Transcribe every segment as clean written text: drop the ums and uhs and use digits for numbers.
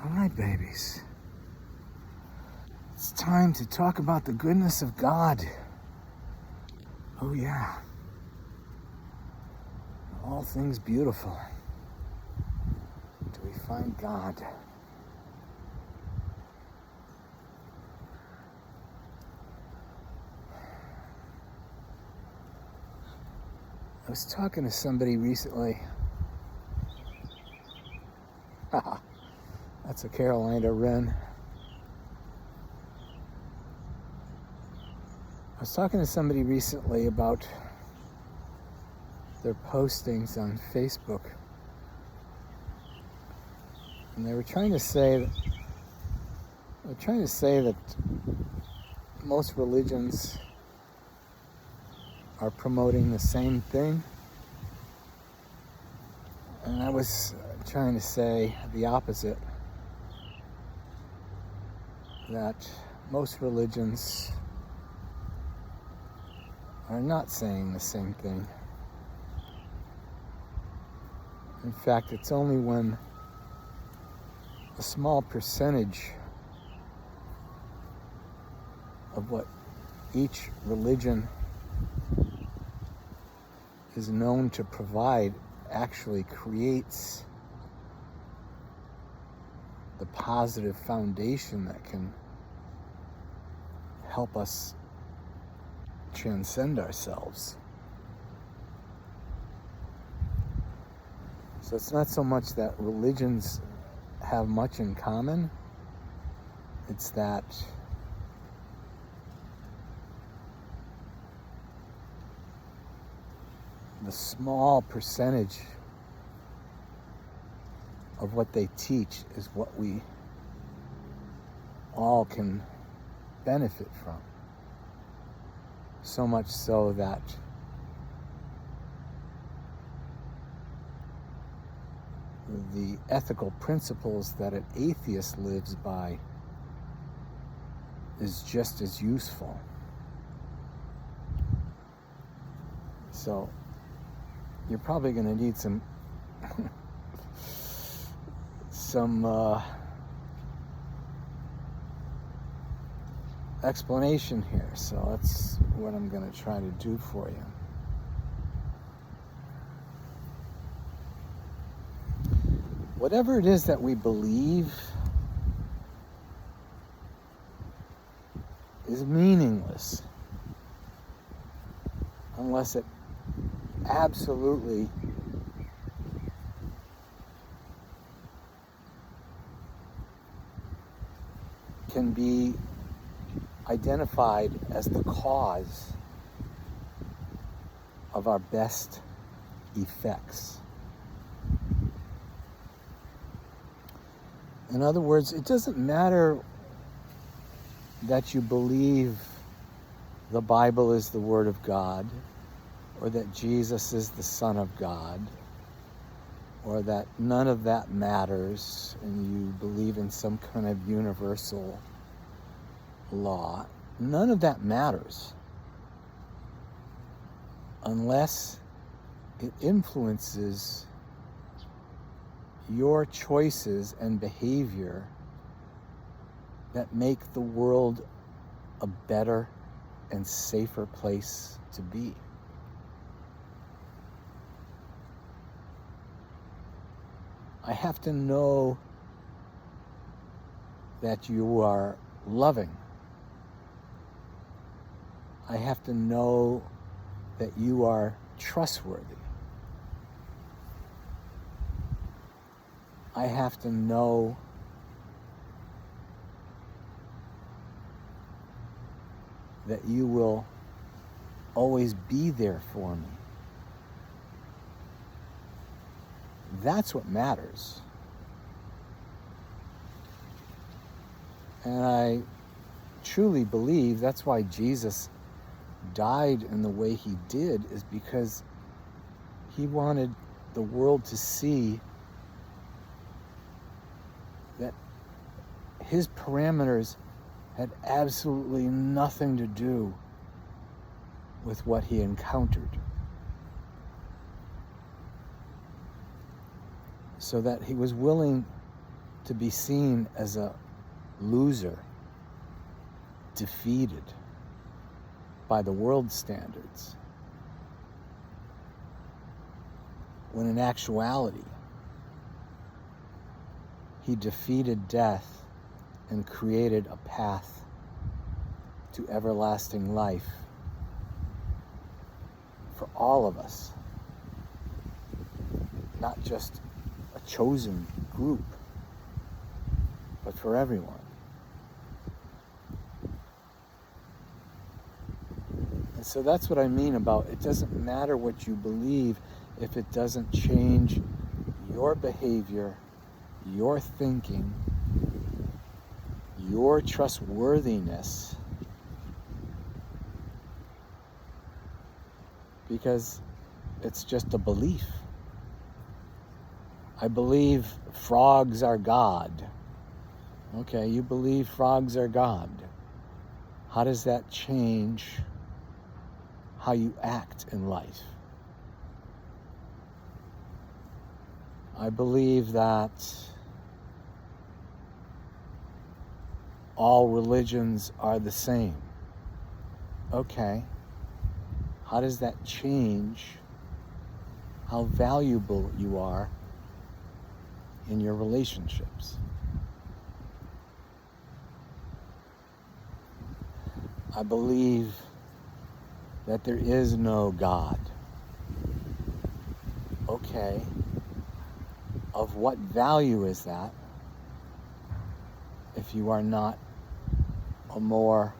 All right, babies. It's time to talk about the goodness of God. Oh, yeah. All things beautiful. Do we find God? I was talking to somebody recently. That's a Carolina Wren. I was talking to somebody recently about their postings on Facebook. And they were trying to say that most religions are promoting the same thing. And I was trying to say the opposite. That most religions are not saying the same thing. In fact, it's only when a small percentage of what each religion is known to provide actually creates the positive foundation that can help us transcend ourselves. So it's not so much that religions have much in common, it's that the small percentage of what they teach is what we all can benefit from. So much so that the ethical principles that an atheist lives by is just as useful. So you're probably going to need some explanation here. So that's what I'm going to try to do for you. Whatever it is that we believe is meaningless unless it absolutely can be identified as the cause of our best effects. In other words, it doesn't matter that you believe the Bible is the Word of God, or that Jesus is the Son of God, or that none of that matters and you believe in some kind of universal law. None of that matters unless it influences your choices and behavior that make the world a better and safer place to be. I have to know that you are loving. I have to know that you are trustworthy. I have to know that you will always be there for me. That's what matters. And I truly believe that's why Jesus died in the way he did, is because he wanted the world to see that his parameters had absolutely nothing to do with what he encountered. So that he was willing to be seen as a loser, defeated by the world's standards, when in actuality, he defeated death and created a path to everlasting life for all of us, not just a chosen group, but for everyone. And so that's what I mean about it doesn't matter what you believe if it doesn't change your behavior, your thinking, your trustworthiness, because it's just a belief. I believe frogs are God. Okay, you believe frogs are God. How does that change how you act in life? I believe that all religions are the same. Okay, how does that change how valuable you are in your relationships? I believe that there is no God. Okay, of what value is that if you are not a more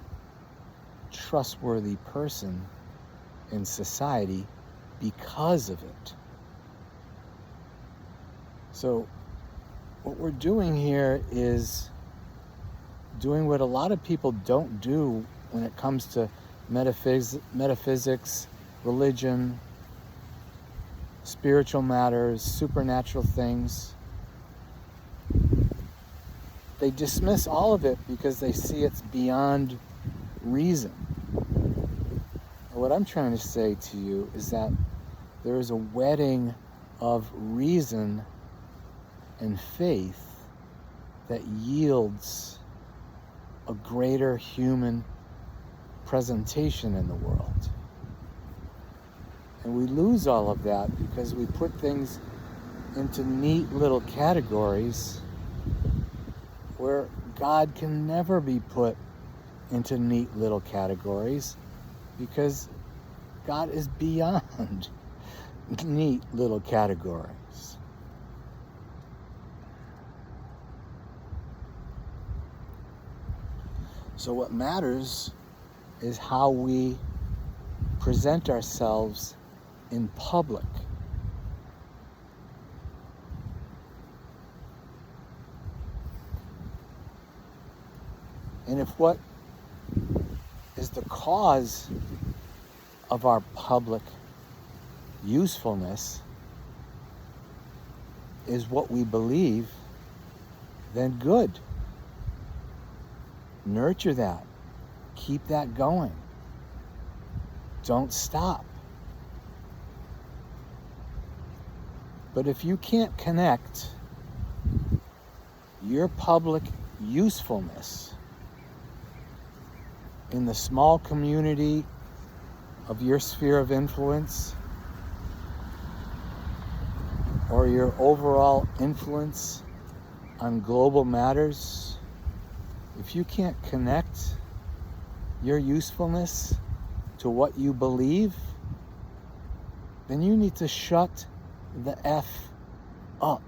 trustworthy person in society because of it? So what we're doing here is doing what a lot of people don't do when it comes to metaphysics, religion, spiritual matters, supernatural things. They dismiss all of it because they see it's beyond reason. And what I'm trying to say to you is that there is a wedding of reason and faith that yields a greater human presentation in the world. And we lose all of that because we put things into neat little categories where God can never be put into neat little categories because God is beyond neat little categories. So what matters is how we present ourselves in public. And if what is the cause of our public usefulness is what we believe, then good. Nurture that. Keep that going. Don't stop. But if you can't connect your public usefulness in the small community of your sphere of influence or your overall influence on global matters, if you can't connect your usefulness to what you believe, then you need to shut the F up.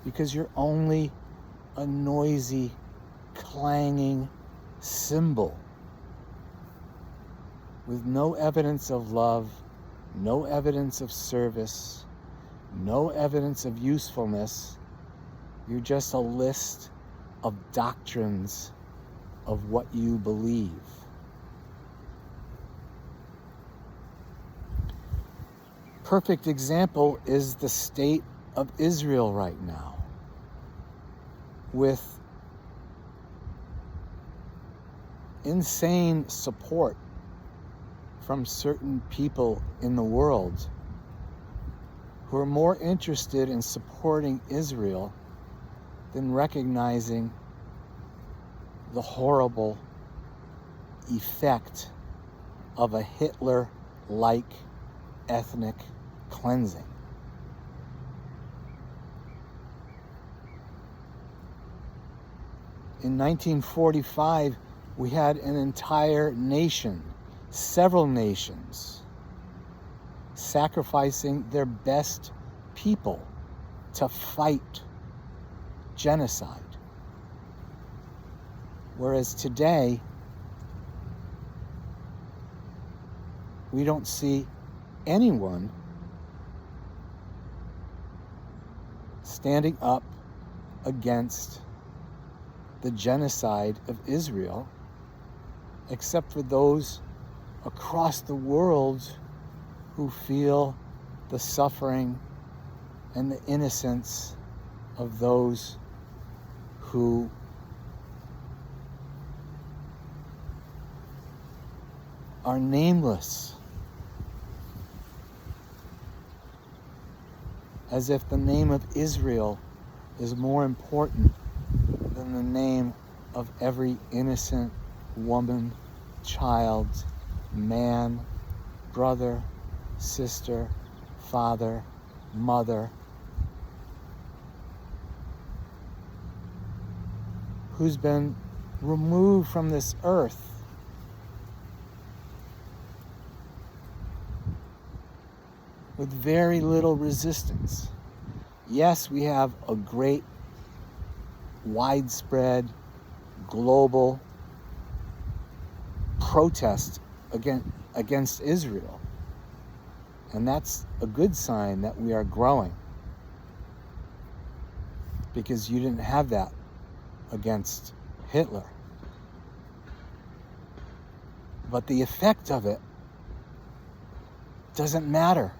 Because you're only a noisy, clanging cymbal with no evidence of love, no evidence of service, no evidence of usefulness. You're just a list of doctrines of what you believe. Perfect example is the state of Israel right now, with insane support from certain people in the world who are more interested in supporting Israel than recognizing the horrible effect of a Hitler-like ethnic cleansing. In 1945, we had an entire nation, several nations, sacrificing their best people to fight genocide. Whereas today, we don't see anyone standing up against the genocide of Israel, except for those across the world who feel the suffering and the innocence of those who are nameless, as if the name of Israel is more important than the name of every innocent woman, child, man, brother, sister, father, mother, who's been removed from this earth with very little resistance. Yes, we have a great, widespread, global protest against Israel. And that's a good sign that we are growing, because you didn't have that against Hitler. But the effect of it doesn't matter,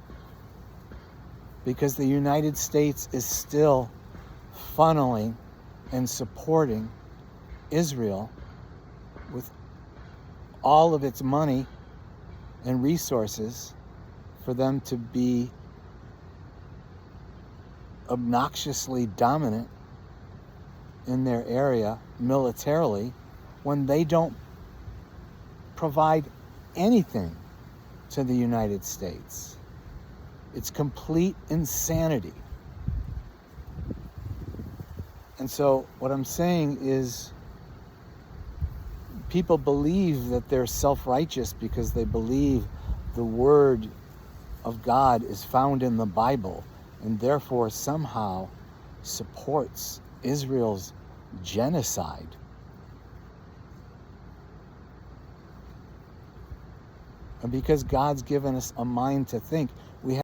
because the United States is still funneling and supporting Israel with all of its money and resources for them to be obnoxiously dominant in their area militarily, when they don't provide anything to the United States. It's complete insanity. And so what I'm saying is, people believe that they're self-righteous because they believe the word of God is found in the Bible, and therefore somehow supports Israel's genocide. And because God's given us a mind to think, we have